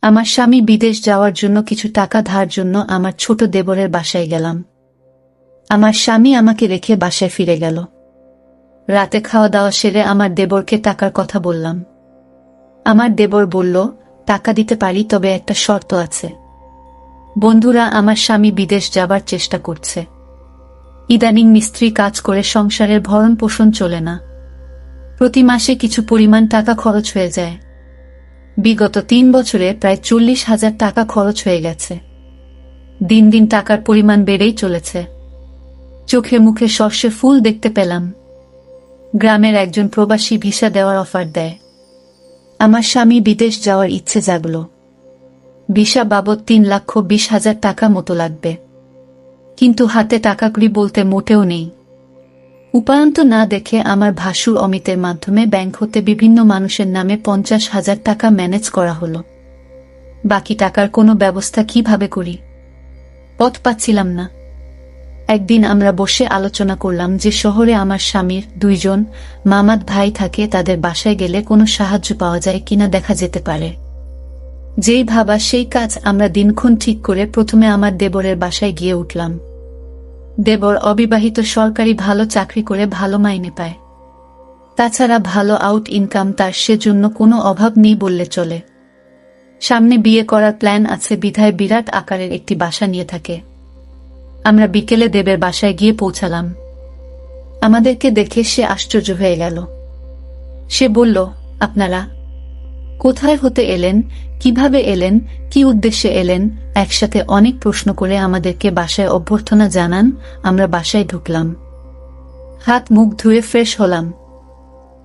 আমার স্বামী বিদেশ যাওয়ার জন্য কিছু টাকা ধার জন্য আমার ছোট দেবরের বাসায় গেলাম। আমার স্বামী আমাকে রেখে বাসায় ফিরে গেল। রাতে খাওয়া দাওয়া সেরে আমার দেবরকে টাকার কথা বললাম। আমার দেবর বলল, টাকা দিতে পারি, তবে একটা শর্ত আছে। বন্ধুরা, আমার স্বামী বিদেশ যাবার চেষ্টা করছে। ইদানিং মিস্ত্রি কাজ করে সংসারের ভরণ পোষণ চলে না। প্রতি মাসে কিছু পরিমাণ টাকা খরচ হয়ে যায়। বিগত 3 বছরে প্রায় 40,000 টাকা খরচ হয়ে গেছে। দিন দিন টাকার পরিমাণ বেড়েই চলেছে। চোখে মুখে সর্ষে ফুল দেখতে পেলাম। গ্রামের একজন প্রবাসী ভিসা দেওয়ার অফার দেয়। আমার স্বামী বিদেশ যাওয়ার ইচ্ছে জাগল। ভিসা বাবদ 3,20,000 টাকা মতো লাগবে, কিন্তু হাতে টাকাগুলি বলতে মোটেও নেই। উপায়ন্ত না দেখে আমার ভাসুর অমিতের মাধ্যমে ব্যাংক হতে বিভিন্ন মানুষের নামে 50,000 টাকা ম্যানেজ করা হলো। বাকি টাকার কোনো ব্যবস্থা কিভাবে করি, পথ পাচ্ছিলাম না। একদিন আমরা বসে আলোচনা করলাম যে শহরে আমার স্বামীর 2 জন মামাত ভাই থাকে, তাদের বাসায় গেলে কোনো সাহায্য পাওয়া যায় কিনা দেখা যেতে পারে। যেই ভাবা সেই কাজ। আমরা দিনক্ষণ ঠিক করে প্রথমে আমার দেবরের বাসায় গিয়ে উঠলাম। দেবর অবিবাহিত, সরকারি ভালো চাকরি করে ভালো মাইনে পায়। তাছাড়া ভালো আউট ইনকাম তার, সেজন্য কোনো অভাব নেই বললে চলে। সামনে বিয়ে করার প্ল্যান আছে বিধায় বিরাট আকারের একটি বাসা নিয়ে থাকে। আমরা বিকেলে দেবের বাসায় গিয়ে পৌঁছালাম। আমাদেরকে দেখে সে আশ্চর্য হয়ে গেল। সে বলল, আপনারা কোথায় হতে এলেন, কিভাবে এলেন, কি উদ্দেশ্যে এলেন? একসাথে অনেক প্রশ্ন করে আমাদেরকে বাসায় অভ্যর্থনা জানান। আমরা বাসায় ঢুকলাম, হাত মুখ ধুয়ে ফ্রেশ হলাম।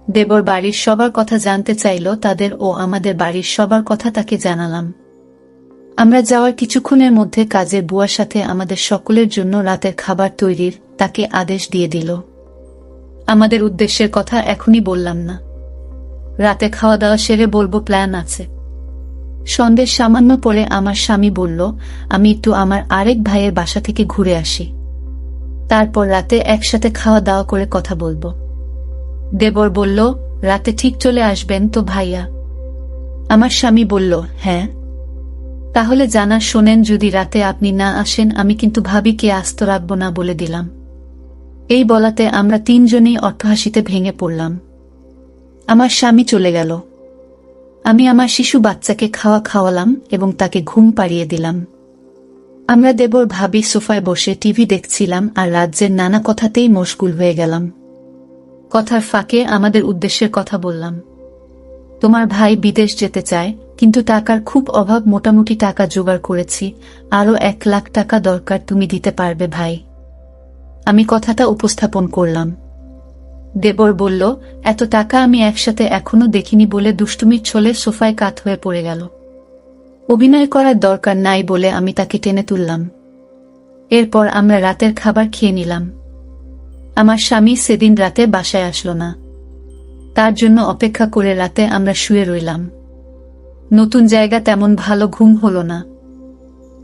দেবর বাড়ির সবার কথা জানতে চাইল, তাদের ও আমাদের বাড়ির সবার কথা তাকে জানালাম। আমরা যাওয়ার কিছুক্ষণের মধ্যে কাজের বুয়ার সাথে আমাদের সকলের জন্য রাতের খাবার তৈরির তাকে আদেশ দিয়ে দিল। আমাদের উদ্দেশ্যের কথা এখনই বললাম না, রাতে খাওয়া দাওয়া সেরে বলবো, প্ল্যান আছে। সন্ধ্যের সামান্য পরে আমার স্বামী বলল, আমি একটু আমার আরেক ভাইয়ের বাসা থেকে ঘুরে আসি, তারপর রাতে একসাথে খাওয়া দাওয়া করে কথা বলবো। দেবর বলল, রাতে ঠিক চলে আসবেন তো ভাইয়া? আমার স্বামী বলল, হ্যাঁ। তাহলে জানা শোনেন, যদি রাতে আপনি না আসেন আমি কিন্তু ভাবিকে আস্ত রাখব না বলে দিলাম। এই বলাতে আমরা 3 জনেই অট্টহাসিতে ভেঙে পড়লাম। আমার স্বামী চলে গেল। আমি আমার শিশু বাচ্চাকে খাওয়ালাম এবং তাকে ঘুম পাড়িয়ে দিলাম। আমরা দেবর ভাবি সোফায় বসে টিভি দেখছিলাম আর রাজ্যের নানা কথাতেই মশগুল হয়ে গেলাম। কথার ফাঁকে আমাদের উদ্দেশ্যের কথা বললাম। তোমার ভাই বিদেশ যেতে চায়, কিন্তু টাকার খুব অভাব, মোটামুটি টাকা জোগাড় করেছি, আরো 1 লাখ টাকা দরকার, তুমি দিতে পারবে ভাই? আমি কথাটা উপস্থাপন করলাম। দেবর বলল, এত টাকা আমি একসাথে এখনো দেখিনি বলে দুষ্টুমির ছলে সোফায় কাত হয়ে পড়ে গেল। অভিনয় করার দরকার নাই বলে আমি তাকে টেনে তুললাম। এরপর আমরা রাতের খাবার খেয়ে নিলাম। আমার স্বামী সেদিন রাতে বাসায় আসলো না। তার জন্য অপেক্ষা করে রাতে আমরা শুয়ে রইলাম। নতুন জায়গা, তেমন ভালো ঘুম হলো না।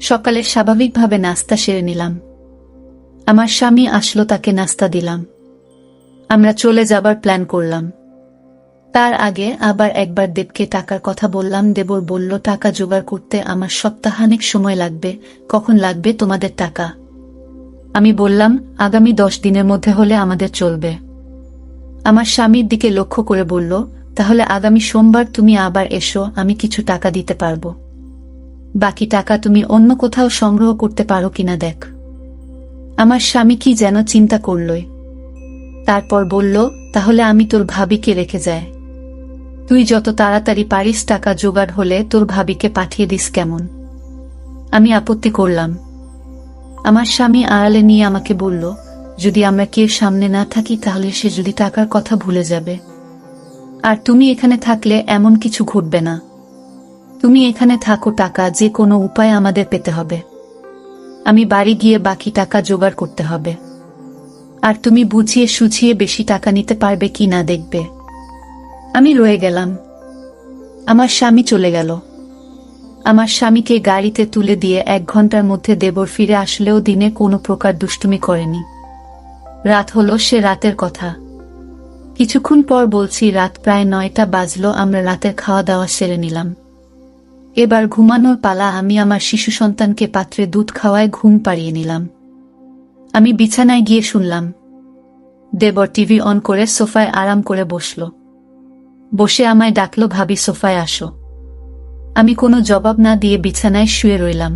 সকালে স্বাভাবিকভাবে নাস্তা সেরে নিলাম। আমার স্বামী আসলো, তাকে নাস্তা দিলাম। আমরা চলে যাবার প্ল্যান করলাম। তার আগে আবার একবার দেবকে টাকার কথা বললাম। দেবর বলল, টাকা জোগাড় করতে আমার সপ্তাহানেক সময় লাগবে। কখন লাগবে তোমাদের টাকা? আমি বললাম, আগামী 10 দিনের মধ্যে হলে আমাদের চলবে। আমার স্বামীর দিকে লক্ষ্য করে বলল, তাহলে আগামী সোমবার তুমি আবার এসো, আমি কিছু টাকা দিতে পারবো। বাকি টাকা তুমি অন্য কোথাও সংগ্রহ করতে পারো কিনা দেখ। আমার স্বামী কি যেন চিন্তা করলই। তারপর বলল, তাহলে আমি তোর ভাবিকে রেখে যাই। তুই যত তাড়াতাড়ি পারিস টাকা জোগাড় হলে তোর ভাবিকে পাঠিয়ে দিস, কেমন? আমি আপত্তি করলাম। আমার স্বামী আড়ালে নিয়ে আমাকে বলল, যদি আমরা কেউ সামনে না থাকি তাহলে সে যদি টাকার কথা ভুলে যাবে। আর তুমি এখানে থাকলে এমন কিছু ঘটবে না। তুমি এখানে থাকো, টাকা যে কোনো উপায়ে আমাদের পেতে হবে। আমি বাড়ি গিয়ে বাকি টাকা জোগাড় করতে হবে। আর তুমি বুঝিয়ে সুঝিয়ে বেশি টাকা নিতে পারবে কি না দেখবে। আমি রয়ে গেলাম। আমার স্বামী চলে গেল। আমার স্বামীকে গাড়িতে তুলে দিয়ে 1 ঘন্টার মধ্যে দেবর ফিরে আসলেও দিনে কোনো প্রকার দুষ্টুমি করেনি। রাত হলো, সে রাতের কথা। কিছুক্ষণ পর বলছি, রাত প্রায় 9টা বাজলো। আমরা রাতের খাওয়া দাওয়া সেরে নিলাম। এবার ঘুমানোর পালা। আমি আমার শিশু সন্তানকে পাত্রে দুধ খাওয়ায় ঘুম পাড়িয়ে নিলাম। আমি বিছানায় গিয়ে শুনলাম দেবর টিভি অন করে সোফায় আরাম করে বসল। বসে আমায় ডাকল, ভাবি সোফায় আসো। আমি কোনো জবাব না দিয়ে বিছানায় শুয়ে রইলাম।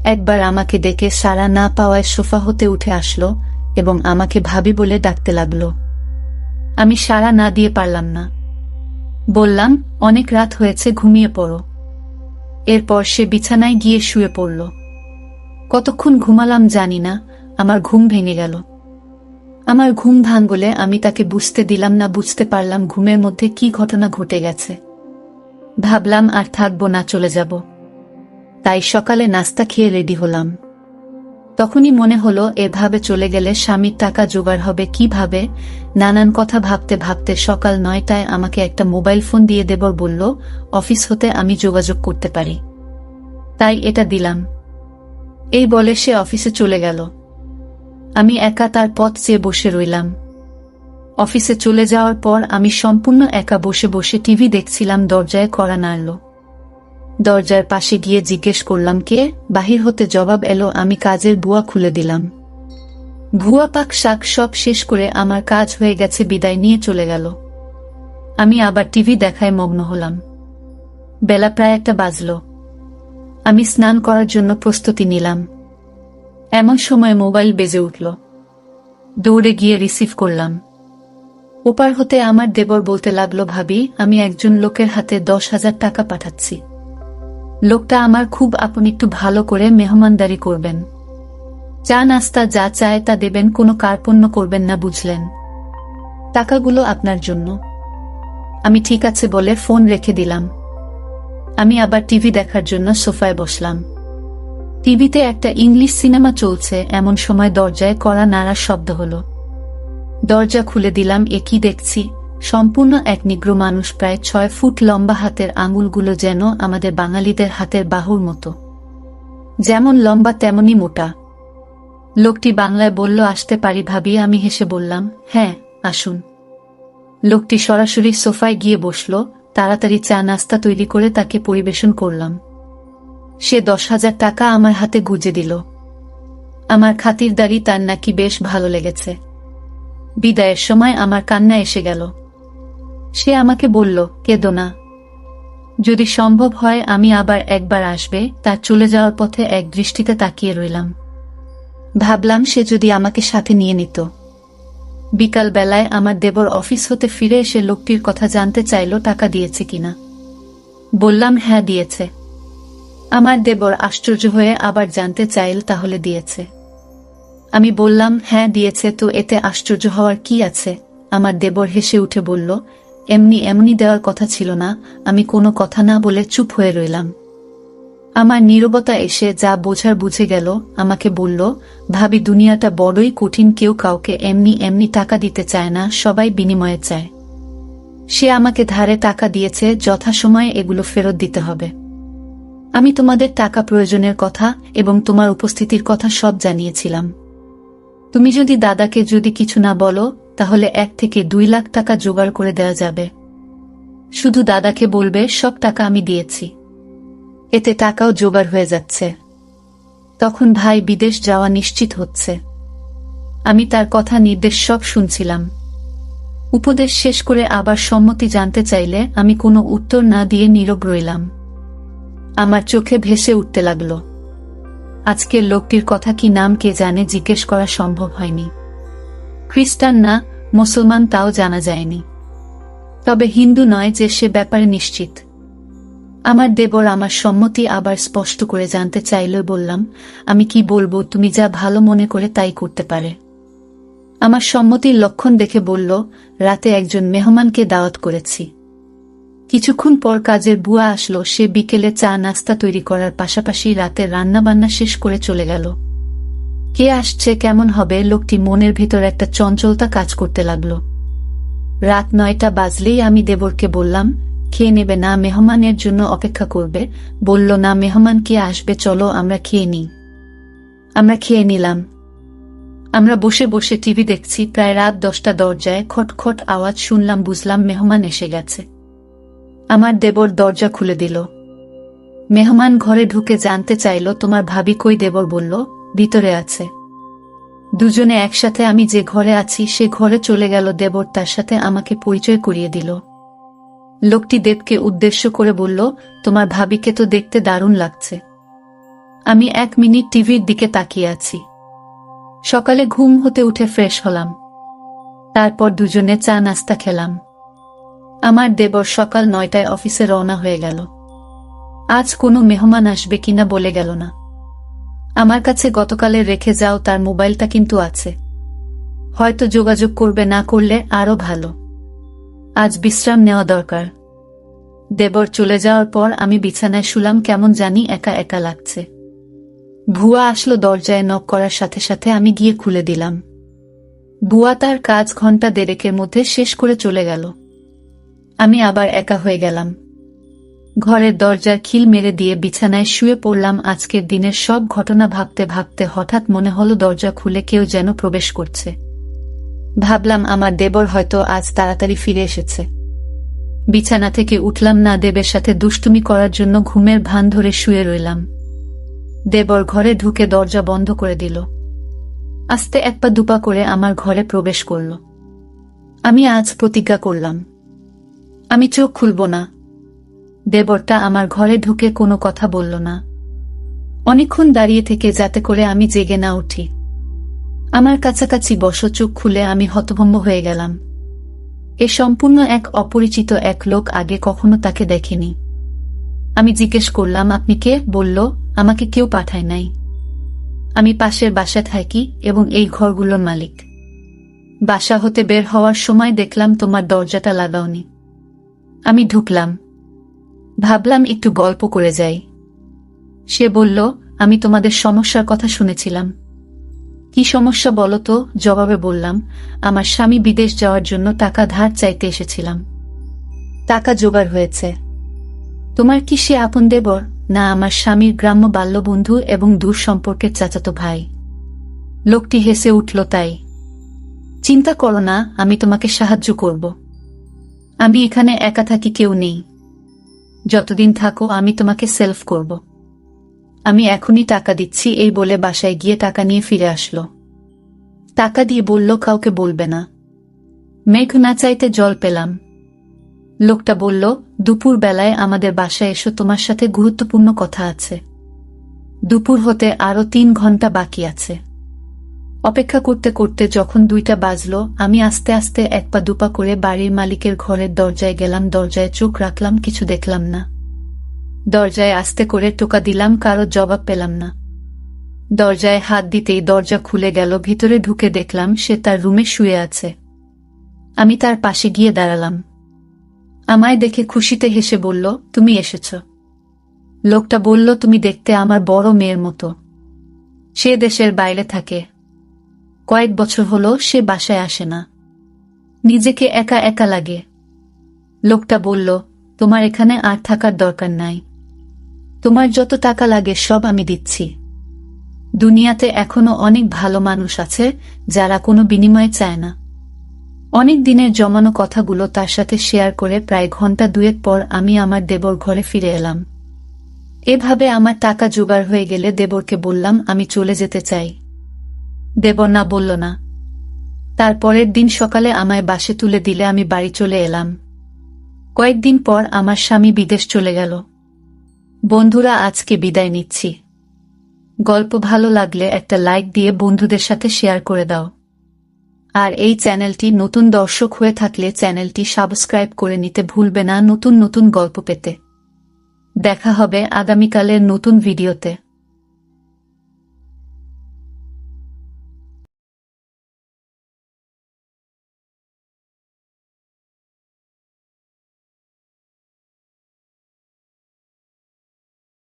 একবার আমাকে ডেকে সাড়া না পাওয়ায় সোফা হতে উঠে আসলো এবং আমাকে ভাবি বলে ডাকতে লাগলো। আমি সাড়া না দিয়ে পারলাম না। বললাম, অনেক রাত হয়েছে, ঘুমিয়ে পড়ো। এরপর সে বিছানায় গিয়ে শুয়ে পড়ল। কতক্ষণ ঘুমালাম জানি না, আমার ঘুম ভেঙে গেল। আমার ঘুম ভাঙলে আমি তাকে বুঝতে দিলাম না। বুঝতে পারলাম ঘুমের মধ্যে কি ঘটনা ঘটে গেছে। ভাবলাম আর থাকবো না, চলে যাব। তাই সকালে নাস্তা খেয়ে রেডি হলাম। তখনই মনে হলো এভাবে চলে গেলে স্বামীর টাকা জোগাড় হবে কিভাবে। নানান কথা ভাবতে ভাবতে সকাল 9টায় আমাকে একটা মোবাইল ফোন দিয়ে দেবর বলল অফিস হতে আমি যোগাযোগ করতে পারি, তাই এটা দিলাম। এই বলে সে অফিসে চলে গেল। আমি একা তার পথ চেয়ে বসে রইলাম। অফিসে চলে যাওয়ার পর আমি সম্পূর্ণ একা বসে বসে টিভি দেখছিলাম। দরজায় কড়া নাড়ল। দরজার পাশে গিয়ে জিজ্ঞেস করলাম কে। বাহির হতে জবাব এলো, আমি কাজের বুয়া খুলে দিলাম। ভুয়া পাক শাক সব শেষ করে আমার কাজ হয়ে গেছে বিদায় নিয়ে চলে গেল। আমি আবার টিভি দেখায় মগ্ন হলাম। বেলা প্রায় 1টা বাজল। আমি স্নান করার জন্য প্রস্তুতি নিলাম। এমন সময় মোবাইল বেজে উঠল। দৌড়ে গিয়ে রিসিভ করলাম। ওপার হতে আমার দেবর বলতে লাগলো, ভাবি আমি একজন লোকের হাতে 10,000 টাকা পাঠাচ্ছি। লোকটা আমার খুব আপন, একটু ভালো করে মেহমানদারি করবেন। চা নাস্তা যা চায় তা দেবেন, কোনো কার্পণ্য করবেন না, বুঝলেন? টাকাগুলো আপনার জন্য। আমি ঠিক আছে বলে ফোন রেখে দিলাম। আমি আবার টিভি দেখার জন্য সোফায় বসলাম। টিভিতে একটা ইংলিশ সিনেমা চলছে। এমন সময় দরজায় কড়া নাড়ার শব্দ হলো। দরজা খুলে দিলাম। এ কি দেখছি! সম্পূর্ণ এক নিগ্র মানুষ, প্রায় 6 ফুট লম্বা, হাতের আঙুলগুলো যেন আমাদের বাঙালিদের হাতের বাহুর মতো, যেমন লম্বা তেমনি মোটা। লোকটি বাংলায় বলল, আসতে পারি ভাবি? আমি হেসে বললাম, হ্যাঁ আসুন। লোকটি সরাসরি সোফায় গিয়ে বসল। তাড়াতাড়ি চা নাস্তা তৈরি করে তাকে পরিবেশন করলাম। সে 10,000 টাকা আমার হাতে গুজে দিল। আমার খাতিরদারি তার নাকি বেশ ভালো লেগেছে। বিদায়ের সময় আমার কান্না এসে গেল। সে আমাকে বলল, কেঁদো না। যদি সম্ভব হয় আমি আবার একবার আসবে। তার চলে যাওয়ার পথে এক দৃষ্টিতে তাকিয়ে রইলাম। ভাবলাম সে যদি আমাকে সাথে নিয়ে নিত। বিকাল বেলায় আমার দেবর অফিস হতে ফিরে এসে লোকটির কথা জানতে চাইল টাকা দিয়েছে কিনা। বললাম হ্যাঁ দিয়েছে। আমার দেবর আশ্চর্য হয়ে আবার জানতে চাইল, তাহলে দিয়েছে? আমি বললাম হ্যাঁ দিয়েছে। তো এতে আশ্চর্য হওয়ার কি আছে? আমার দেবর হেসে উঠে বলল, এমনি এমনি দেওয়ার কথা ছিল না। আমি কোনো কথা না বলে চুপ হয়ে রইলাম। আমার নীরবতা এসে যা বোঝার বুঝে গেল। আমাকে বলল, ভাবি দুনিয়াটা বড়ই কঠিন, কেউ কাউকে এমনি এমনি টাকা দিতে চায় না, সবাই বিনিময়ে চায়। সে আমাকে ধারে টাকা দিয়েছে, যথাসময়ে এগুলো ফেরত দিতে হবে। আমি তোমাদের টাকা প্রয়োজনের কথা এবং তোমার উপস্থিতির কথা সব জানিয়েছিলাম। তুমি যদি দাদাকে যদি কিছু না বলো তাহলে 1 থেকে 2 লাখ টাকা জোগাড় করে দেওয়া যাবে। শুধু দাদাকে বলবে সব টাকা আমি দিয়েছি। এতে টাকাও জোগাড় হয়ে যাচ্ছে। তখন ভাই বিদেশ যাওয়া নিশ্চিত হচ্ছে। আমি তার কথা নির্দেশ সব শুনছিলাম। উপদেশ শেষ করে আবার সম্মতি জানতে চাইলে আমি কোনো উত্তর না দিয়ে নীরব রইলাম। আমার চোখে ভেসে উঠতে লাগলো। আজকের লোকটির কথা কি নাম কে জানে, জিজ্ঞেস করা সম্ভব হয়নি। খ্রিস্টান না মুসলমান তাও জানা যায়নি। তবে হিন্দু নয় যে সে ব্যাপারে নিশ্চিত। আমার দেবর আমার সম্মতি আবার স্পষ্ট করে জানতে চাইল। বললাম, আমি কি বলবো, তুমি যা ভালো মনে করে তাই করতে পারে। আমার সম্মতির লক্ষণ দেখে বলল, রাতে একজন মেহমানকে দাওয়াত করেছি। কিছুক্ষণ পর কাজের বুয়া আসলো। সে বিকেলে চা নাস্তা তৈরি করার পাশাপাশি রাতে রান্নাবান্না শেষ করে চলে গেল। কে আসছে, কেমন হবে, লোকটি মনের ভিতর একটা চঞ্চলতা কাজ করতে লাগলো। রাত 9টা বাজলেই আমি দেবরকে বললাম, খেয়ে নেবে না, মেহমানের জন্য অপেক্ষা করবে? বলল, না মেহমান কে আসবে, চলো আমরা খেয়ে নিই। আমরা খেয়ে নিলাম। আমরা বসে বসে টিভি দেখছি। প্রায় রাত 10টা। দরজায় খটখট আওয়াজ শুনলাম। বুঝলাম মেহমান এসে গেছে। আমার দেবর দরজা খুলে দিল। মেহমান ঘরে ঢুকে জানতে চাইল তোমার ভাবি কই। দেবর বলল ভিতরে আছে। দুজনে একসাথে আমি যে ঘরে আছি সে ঘরে চলে গেল। দেবর তার সাথে আমাকে পরিচয় করিয়ে দিল। লোকটি দেবকে উদ্দেশ্য করে বলল, তোমার ভাবিকে তো দেখতে দারুণ লাগছে। আমি 1 মিনিট টিভির দিকে তাকিয়ে আছি। সকালে ঘুম হতে উঠে ফ্রেশ হলাম। তারপর দুজনে চা নাস্তা খেলাম। আমার দেবর সকাল 9টায় অফিসে রওনা হয়ে গেল। আজ কোনো মেহমান আসবে কিনা বলে গেল না। আমার কাছে গতকালের রেখে যাও তার মোবাইলটা কিন্তু আছে। হয়তো যোগাযোগ করবে, না করলে আরো ভালো। আজ বিশ্রাম নেওয়া দরকার। দেবর চলে যাওয়ার পর আমি বিছানায় শুলাম। কেমন জানি একা একা লাগছে। ভুয়া আসলো দরজায় নক করার সাথে সাথে আমি গিয়ে খুলে দিলাম। ভুয়া তার কাজ ঘন্টা দেড়েকের মধ্যে শেষ করে চলে গেল। আমি আবার একা হয়ে গেলাম। ঘরের দরজার খিল মেরে দিয়ে বিছানায় শুয়ে পড়লাম। আজকের দিনের সব ঘটনা ভাবতে ভাবতে হঠাৎ মনে হলো দরজা খুলে কেউ যেন প্রবেশ করছে। ভাবলাম আমার দেবর হয়তো আজ তাড়াতাড়ি ফিরে এসেছে। বিছানা থেকে উঠলাম না। দেবের সাথে দুষ্টুমি করার জন্য ঘুমের ভান ধরে শুয়ে রইলাম। দেবর ঘরে ঢুকে দরজা বন্ধ করে দিল। আস্তে 1 পা 2 পা করে আমার ঘরে প্রবেশ করল। আমি আজ প্রতিজ্ঞা করলাম, আমি চোখ খুলব না। দেবরটা আমার ঘরে ঢুকে কোনো কথা বলল না। অনেকক্ষণ দাঁড়িয়ে থেকে যাতে করে আমি জেগে না উঠি। আমার কাছাকাছি বসো। চোখ খুলে আমি হতভম্ব হয়ে গেলাম। এ সম্পূর্ণ এক অপরিচিত এক লোক। আগে কখনো তাকে দেখিনি। আমি জিজ্ঞেস করলাম, আপনি কে? বলল, আমাকে কেউ পাঠায় নাই। আমি পাশের বাসায় থাকি এবং এই ঘরগুলোর মালিক। বাসা হতে বের হওয়ার সময় দেখলাম তোমার দরজাটা লাগাওনি। আমি ঢুকলাম। ভাবলাম একটু গল্প করে যাই। সে বলল, আমি তোমাদের সমস্যার কথা শুনেছিলাম। কি সমস্যা বলো তো? জবাবে বললাম, আমার স্বামী বিদেশ যাওয়ার জন্য টাকা ধার চাইতে এসেছিলাম। টাকা জোগাড় হয়েছে। তোমার কি সে আপন দেবর? না, আমার স্বামীর গ্রাম্য বাল্যবন্ধু এবং দূর সম্পর্কের চাচাতো ভাই। লোকটি হেসে উঠল। তাই চিন্তা করো না, আমি তোমাকে সাহায্য করব। আমি এখানে একা থাকি, কেউ নেই। যতদিন থাকো আমি তোমাকে সেলফ করব। আমি এখনই টাকা দিচ্ছি। এই বলে বাসায় গিয়ে টাকা নিয়ে ফিরে আসলো। টাকা দিয়ে বলল, কাউকে বলবে না। মেঘ না চাইতে জল পেলাম। লোকটা বলল, দুপুর বেলায় আমাদের বাসায় এসো, তোমার সাথে গুরুত্বপূর্ণ কথা আছে। দুপুর হতে আরো 3 ঘন্টা বাকি আছে। অপেক্ষা করতে করতে যখন 2টা বাজলো, আমি আস্তে আস্তে 1 পা 2 পা করে বাড়ির মালিকের ঘরের দরজায় গেলাম। দরজায় চোখ রাখলাম, কিছু দেখলাম না। দরজায় আস্তে করে টোকা দিলাম, কারো জবাব পেলাম না। দরজায় হাত দিতেই দরজা খুলে গেল। ভিতরে ঢুকে দেখলাম সে তার রুমে শুয়ে আছে। আমি তার পাশে গিয়ে দাঁড়ালাম। আমায় দেখে খুশিতে হেসে বলল, তুমি এসেছ। লোকটা বলল, তুমি দেখতে আমার বড় মেয়ের মতো। সে দেশের বাইরে থাকে। কয়েক বছর হলো সে বাসায় আসে না। নিজেকে একা একা লাগে। লোকটা বলল, তোমার এখানে আর থাকার দরকার নাই। তোমার যত টাকা লাগে সব আমি দিচ্ছি। দুনিয়াতে এখনো অনেক ভালো মানুষ আছে যারা কোনো বিনিময় চায় না। অনেক দিনের জমানো কথাগুলো তার সাথে শেয়ার করে প্রায় ঘন্টা 2 পর আমি আমার দেবর ঘরে ফিরে এলাম। এভাবে আমার টাকা জোগাড় হয়ে গেলে দেবরকে বললাম, আমি চলে যেতে চাই। দেবর না বলল না। তারপরের দিন সকালে আমায় বাসে তুলে দিলে আমি বাড়ি চলে এলাম। কয়েকদিন পর আমার স্বামী বিদেশ চলে গেল। বন্ধুরা, আজকে বিদায় নিচ্ছি। গল্প ভালো লাগলে একটা লাইক দিয়ে বন্ধুদের সাথে শেয়ার করে দাও। আর এই চ্যানেলটি নতুন দর্শক হয়ে থাকলে চ্যানেলটি সাবস্ক্রাইব করে নিতে ভুলবে না নতুন নতুন গল্প পেতে। দেখা হবে আগামীকালের নতুন ভিডিওতে।